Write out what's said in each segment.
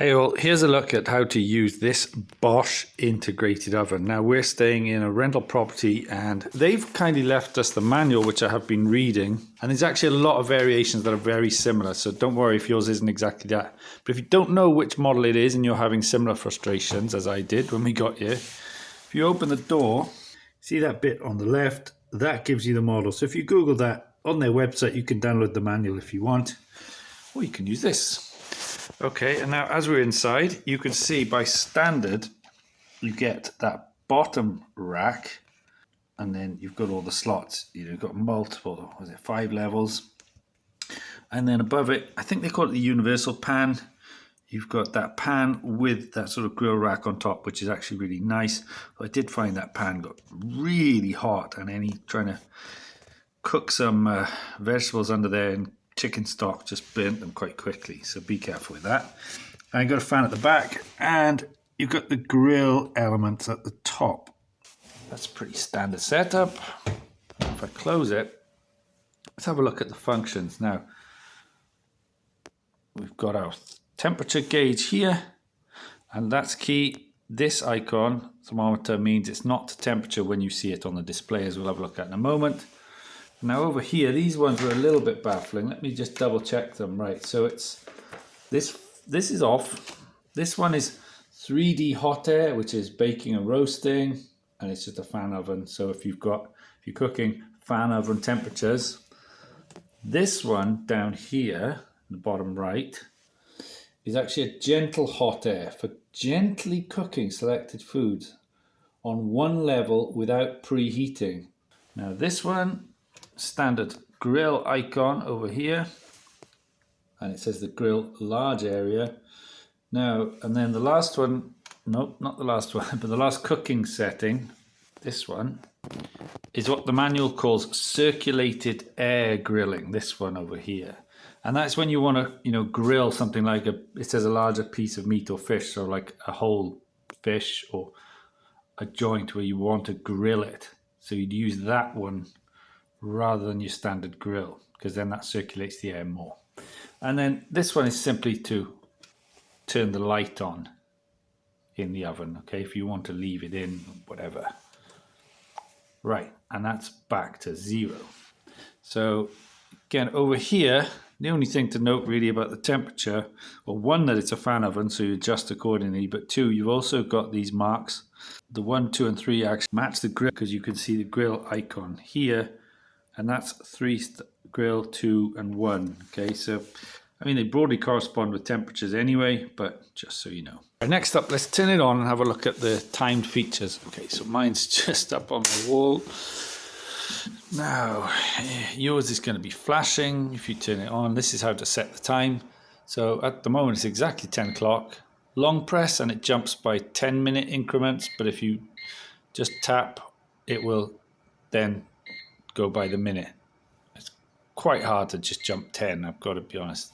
Hey all, here's a look at how to use this Bosch integrated oven. Now we're staying in a rental property and they've kindly left us the manual, which I have been reading, and there's actually a lot of variations that are very similar, so don't worry if yours isn't exactly that. But if you don't know which model it is and you're having similar frustrations as I did when we got here, if you open the door, see that bit on the left, that gives you the model. So if you Google that on their website, you can download the manual if you want, or you can use this. Okay, and now as we're inside, you can see by standard, you get that bottom rack, and then you've got all the slots. You've got multiple, 5 levels. And then above it, I think they call it the universal pan. You've got that pan with that sort of grill rack on top, which is actually really nice. But I did find that pan got really hot, and any trying to cook some vegetables under there and chicken stock just burnt them quite quickly, so be careful with that. And you've got a fan at the back, and you've got the grill elements at the top. That's a pretty standard setup. If I close it, let's have a look at the functions. Now, we've got our temperature gauge here, and that's key. This icon, thermometer, means it's not the temperature when you see it on the display, as we'll have a look at in a moment. Now over here, these ones were a little bit baffling. Let me just double check them. Right, so it's this is off. This one is 3D hot air, which is baking and roasting, and it's just a fan oven. So if you're cooking fan oven temperatures, this one down here, the bottom right, is actually a gentle hot air for gently cooking selected foods on one level without preheating. Now this one, standard grill icon over here, and it says the grill large area. Now, and then the last one, nope, not the last one, but the last cooking setting, this one, is what the manual calls circulated air grilling, this one over here. And that's when you want to, grill something like it says a larger piece of meat or fish, so like a whole fish or a joint where you want to grill it. So you'd use that one rather than your standard grill, because then that circulates the air more. And then this one is simply to turn the light on in the oven, okay, if you want to leave it in, whatever. Right, and that's back to 0. So again, over here, the only thing to note really about the temperature, well, one, that it's a fan oven, so you adjust accordingly, but two, you've also got these marks. The 1, 2, and 3 actually match the grill, because you can see the grill icon here, and that's 3 grill, 2, and 1. Okay, so I mean they broadly correspond with temperatures anyway, but just so you know. Right, next up, let's turn it on and have a look at the timed features. Okay, so mine's just up on the wall. Now, yours is going to be flashing if you turn it on. This is how to set the time. So at the moment it's exactly 10 o'clock. Long press and it jumps by 10-minute increments, but if you just tap, it will then go by the minute. It's quite hard to just jump 10, I've got to be honest.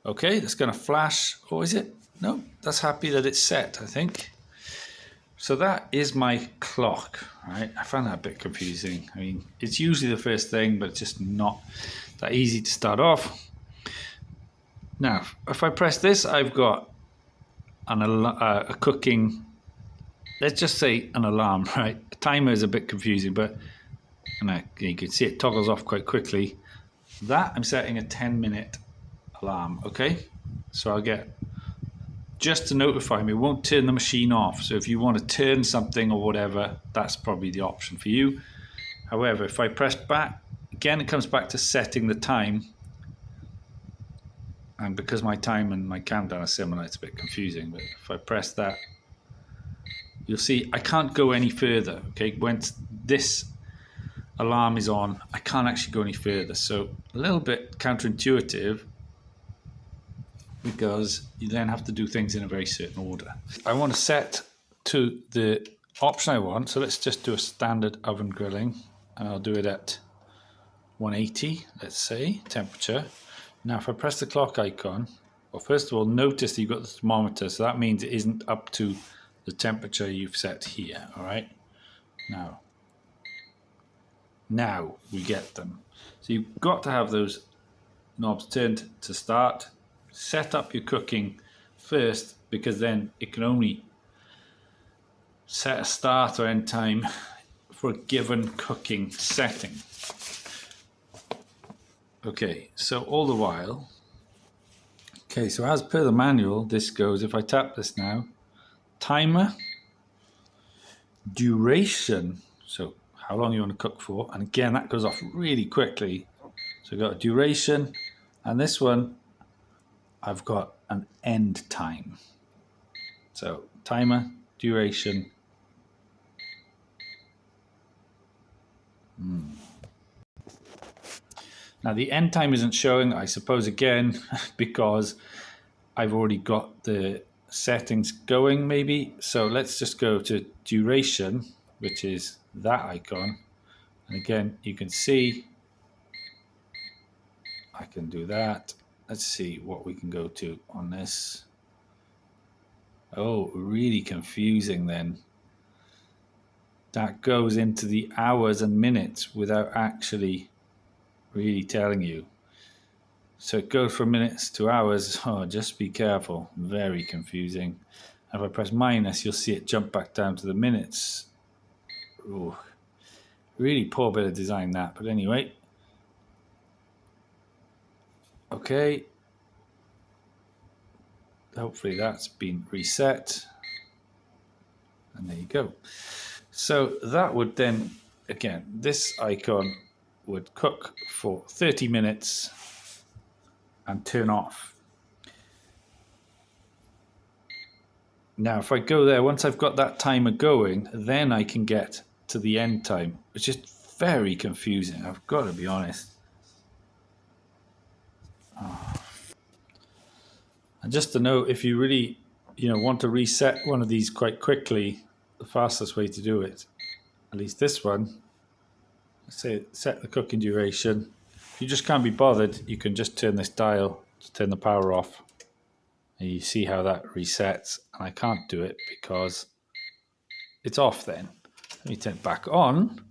Okay, that's going to flash. Or is it? No, that's happy that it's set, I think. So that is my clock, right? I found that a bit confusing. I mean, it's usually the first thing, but it's just not that easy to start off. Now, if I press this, I've got a cooking, let's just say an alarm, right? The timer is a bit confusing, but you can see it toggles off quite quickly. That I'm setting a 10-minute alarm, okay? So I'll get, just to notify me, it won't turn the machine off. So if you want to turn something or whatever, that's probably the option for you. However, if I press back, again, it comes back to setting the time. And because my time and my countdown are similar, it's a bit confusing. But if I press that, you'll see I can't go any further, okay? Once this alarm is on, I can't actually go any further. So a little bit counterintuitive, because you then have to do things in a very certain order. I want to set to the option I want, so let's just do a standard oven grilling, and I'll do it at 180, let's say, temperature. Now if I press the clock icon, well, first of all, notice that you've got the thermometer, so that means it isn't up to the temperature you've set here, all right? Now we get them. So you've got to have those knobs turned to start. Set up your cooking first, because then it can only set a start or end time for a given cooking setting. Okay, so all the while, okay, so as per the manual, this goes, if I tap this now, timer, duration, so how long you want to cook for, and again, that goes off really quickly. So we've got a duration, and this one, I've got an end time. So timer, duration. Now the end time isn't showing, I suppose, again, because I've already got the settings going maybe. So let's just go to duration, which is that icon. And again, you can see, I can do that. Let's see what we can go to on this. Oh, really confusing then. That goes into the hours and minutes without actually really telling you. So it goes from minutes to hours. Oh, just be careful. Very confusing. If I press minus, you'll see it jump back down to the minutes. Ooh, really poor bit of design that. But anyway. Okay. Hopefully that's been reset. And there you go. So that would then, again, this icon would cook for 30 minutes and turn off. Now, if I go there, once I've got that timer going, then I can get to the end time, which is very confusing, I've got to be honest. Oh. And just to know, if you really, want to reset one of these quite quickly, the fastest way to do it, at least this one, say set the cooking duration. If you just can't be bothered, you can just turn this dial to turn the power off. And you see how that resets. And I can't do it because it's off then. Let me turn it back on.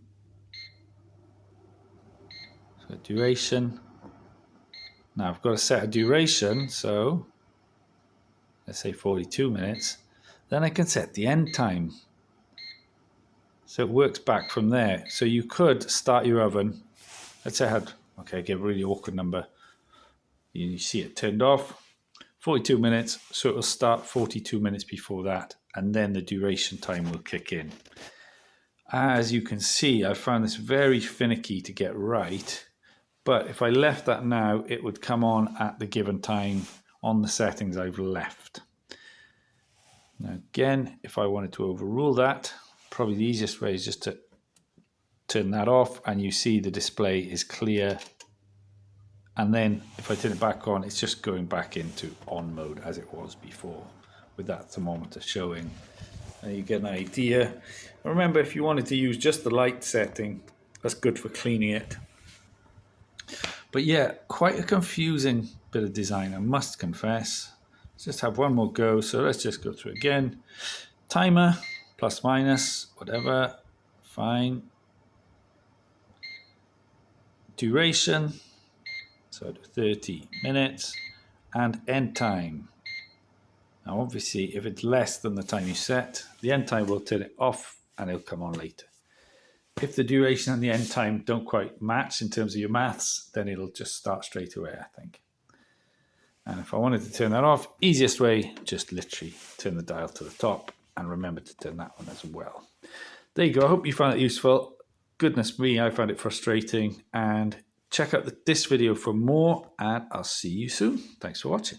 So duration. Now I've got to set a duration, so let's say 42 minutes. Then I can set the end time. So it works back from there. So you could start your oven. Let's say I had, okay, give a really awkward number. You see it turned off. 42 minutes, so it will start 42 minutes before that, and then the duration time will kick in. As you can see, I found this very finicky to get right, but if I left that now, it would come on at the given time on the settings I've left. Now again, if I wanted to overrule that, probably the easiest way is just to turn that off, and you see the display is clear. And then if I turn it back on, it's just going back into on mode as it was before with that thermometer showing. And you get an idea. Remember, if you wanted to use just the light setting, that's good for cleaning it. But yeah, quite a confusing bit of design, I must confess. Let's just have one more go. So let's just go through again. Timer, plus minus, whatever, fine. Duration. So 30 minutes, and end time. Now obviously if it's less than the time you set, the end time will turn it off and it'll come on later. If the duration and the end time don't quite match in terms of your maths, then it'll just start straight away, I think. And if I wanted to turn that off, easiest way, just literally turn the dial to the top, and remember to turn that one as well. There you go, I hope you found it useful. Goodness me, I found it frustrating, and check out this video for more, and I'll see you soon. Thanks for watching.